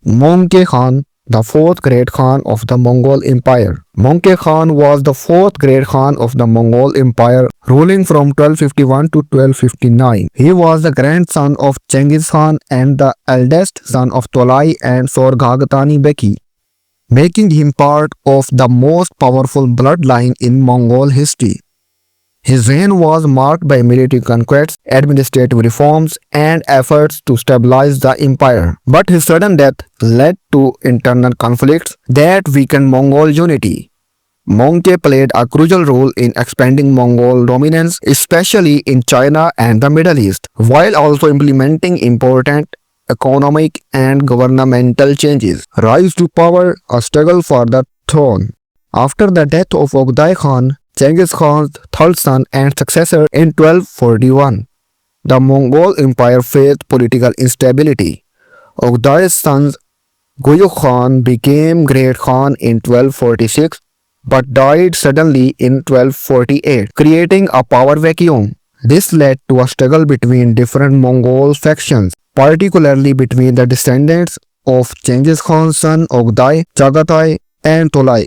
Mongke Khan, the fourth great Khan of the Mongol Empire. Mongke Khan was the fourth great Khan of the Mongol Empire, ruling from 1251 to 1259. He was the grandson of Genghis Khan and the eldest son of Tolai and Sorghaghtani Beki, making him part of the most powerful bloodline in Mongol history. His reign was marked by military conquests, administrative reforms, and efforts to stabilize the empire. But his sudden death led to internal conflicts that weakened Mongol unity. Mongke played a crucial role in expanding Mongol dominance, especially in China and the Middle East, while also implementing important economic and governmental changes. Rise to power, a struggle for the throne. After the death of Ogdai Khan, Genghis Khan's third son and successor in 1241, the Mongol Empire faced political instability. Ogdai's son Guyuk Khan became Great Khan in 1246 but died suddenly in 1248, creating a power vacuum. This led to a struggle between different Mongol factions, particularly between the descendants of Genghis Khan's son Ogdai, Chagatai, and Tolai.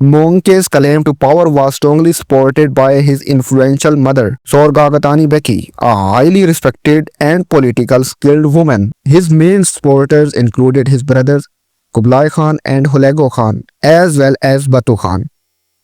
Mongke's claim to power was strongly supported by his influential mother, Sorghaghtani Beki, a highly respected and politically skilled woman. His main supporters included his brothers Kublai Khan and Hulagu Khan, as well as Batu Khan,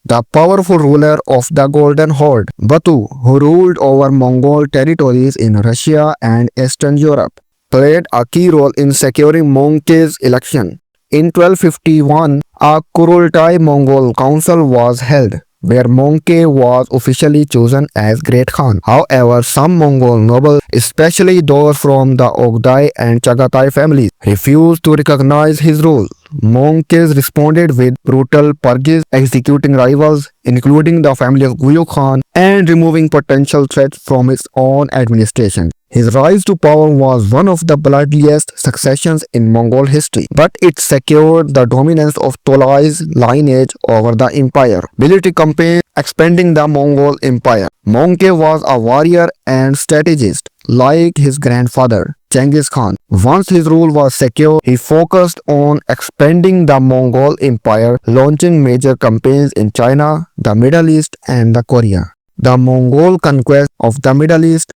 the powerful ruler of the Golden Horde. Batu, who ruled over Mongol territories in Russia and Eastern Europe, played a key role in securing Mongke's election. In 1251, a Kurultai Mongol council was held, where Mongke was officially chosen as Great Khan. However, some Mongol nobles, especially those from the Ogdai and Chagatai families, refused to recognize his rule. Mongke responded with brutal purges, executing rivals, including the family of Guyuk Khan, and removing potential threats from his own administration. His rise to power was one of the bloodiest successions in Mongol history, but it secured the dominance of Tolai's lineage over the empire. Military campaign expanding the Mongol Empire. Mongke was a warrior and strategist, like his grandfather, Genghis Khan. Once his rule was secure, he focused on expanding the Mongol Empire, launching major campaigns in China, the Middle East, and the Korea. The Mongol conquest of the Middle East.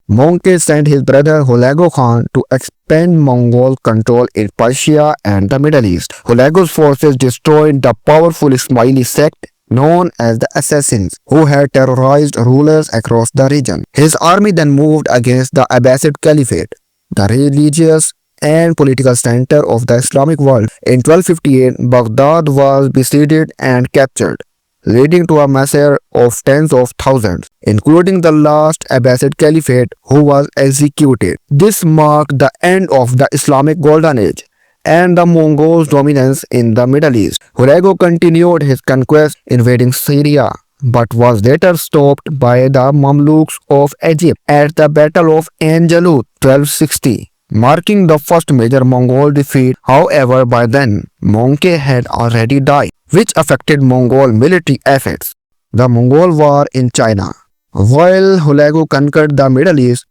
Mongke sent his brother Hulagu Khan to expand Mongol control in Persia and the Middle East. Hulagu's forces destroyed the powerful Ismaili sect known as the Assassins, who had terrorized rulers across the region. His army then moved against the Abbasid Caliphate, the religious and political center of the Islamic world. In 1258, Baghdad was besieged and captured, leading to a massacre of tens of thousands, including the last Abbasid Caliphate who was executed. This marked the end of the Islamic Golden Age and the Mongols' dominance in the Middle East. Hulagu continued his conquest, invading Syria, but was later stopped by the Mamluks of Egypt at the Battle of Ain Jalut 1260, marking the first major Mongol defeat. However, by then, Mongke had already died, which affected Mongol military efforts. The Mongol War in China. While Hulagu conquered the Middle East,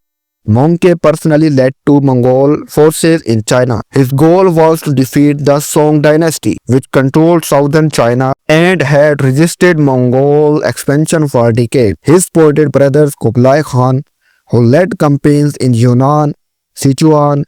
Mongke personally led two Mongol forces in China. His goal was to defeat the Song dynasty, which controlled southern China and had resisted Mongol expansion for decades. His supported brothers Kublai Khan, who led campaigns in Yunnan, Sichuan,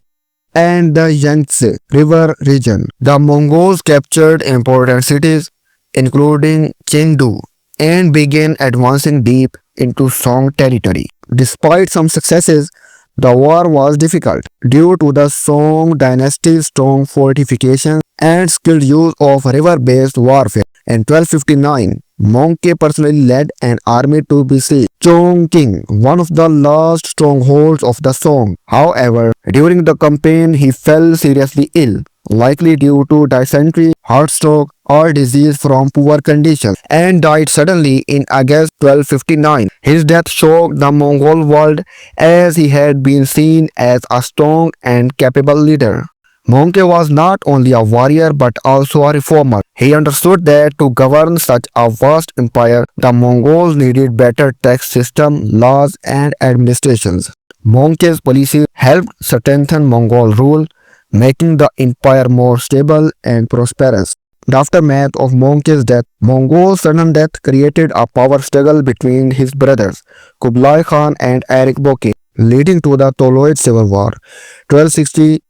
and the Yangtze River region. The Mongols captured important cities, including Chengdu, and began advancing deep into Song territory. Despite some successes, the war was difficult due to the Song dynasty's strong fortifications and skilled use of river-based warfare. In 1259, Mongke personally led an army to besiege Chongqing, one of the last strongholds of the Song. However, during the campaign, he fell seriously ill, likely due to dysentery, heartstroke, or disease from poor conditions, and died suddenly in August 1259. His death shocked the Mongol world as he had been seen as a strong and capable leader. Mongke was not only a warrior but also a reformer. He understood that to govern such a vast empire, the Mongols needed better tax system, laws, and administrations. Mongke's policy helped strengthen Mongol rule, making the empire more stable and prosperous. The aftermath of Mongke's death, Mongol's sudden death created a power struggle between his brothers, Kublai Khan and Erik Bokeh, leading to the Toloid Civil War. 1260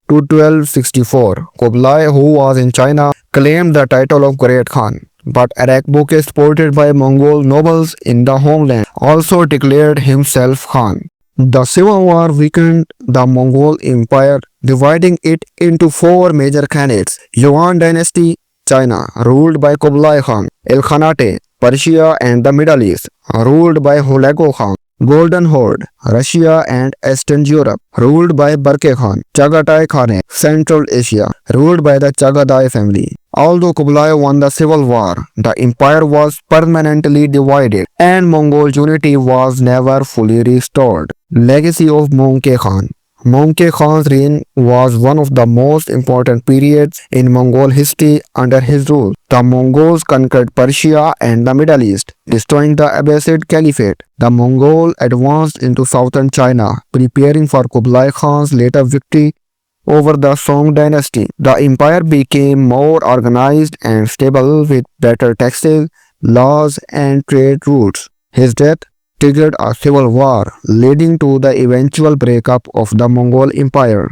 to 1264, Kublai, who was in China, claimed the title of Great Khan. But Erik Bokeh, supported by Mongol nobles in the homeland, also declared himself Khan. The civil war weakened the Mongol Empire, dividing it into four major khanates: Yuan dynasty, China, ruled by Kublai Khan; Ilkhanate, Persia and the Middle East, ruled by Hulagu Khan; Golden Horde, Russia and Eastern Europe, ruled by Barke Khan; Chagatai Khanate, Central Asia, ruled by the Chagadai family. Although Kublai won the civil war, the empire was permanently divided and Mongol unity was never fully restored. Legacy of Mongke Khan. Mongke Khan's reign was one of the most important periods in Mongol history. Under his rule, the Mongols conquered Persia and the Middle East, destroying the Abbasid Caliphate. The Mongols advanced into southern China, preparing for Kublai Khan's later victory over the Song dynasty. The empire became more organized and stable with better taxes, laws, and trade routes. His death triggered a civil war, leading to the eventual breakup of the Mongol Empire.